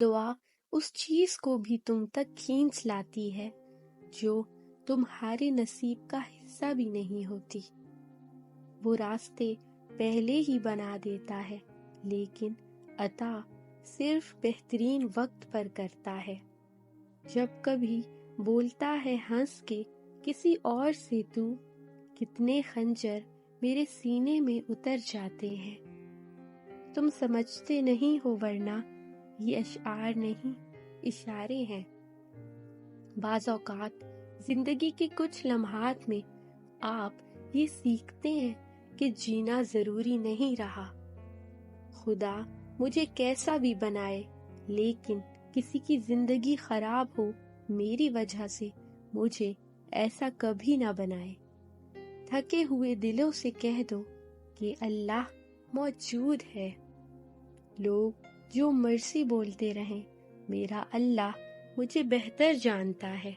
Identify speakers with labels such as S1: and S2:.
S1: دعا اس چیز کو بھی تم تک کھینچ لاتی ہے جو تمہارے نصیب کا حصہ بھی نہیں ہوتی۔ وہ راستے پہلے ہی بنا دیتا ہے، لیکن عطا صرف بہترین وقت پر کرتا ہے۔ جب کبھی بولتا ہے ہنس کے کسی اور سے تو، کتنے خنجر میرے سینے میں اتر جاتے ہیں۔ تم سمجھتے نہیں ہو ورنہ یہ اشعار نہیں، اشارے ہیں۔ بعض اوقات زندگی کے کچھ لمحات میں آپ یہ سیکھتے ہیں کہ جینا ضروری نہیں رہا۔ خدا مجھے کیسا بھی بنائے، لیکن کسی کی زندگی خراب ہو میری وجہ سے مجھے ایسا کبھی نہ بنائے۔ تھکے ہوئے دلوں سے کہہ دو کہ اللہ موجود ہے۔ لوگ جو مرضی بولتے رہیں، میرا اللہ مجھے بہتر جانتا ہے۔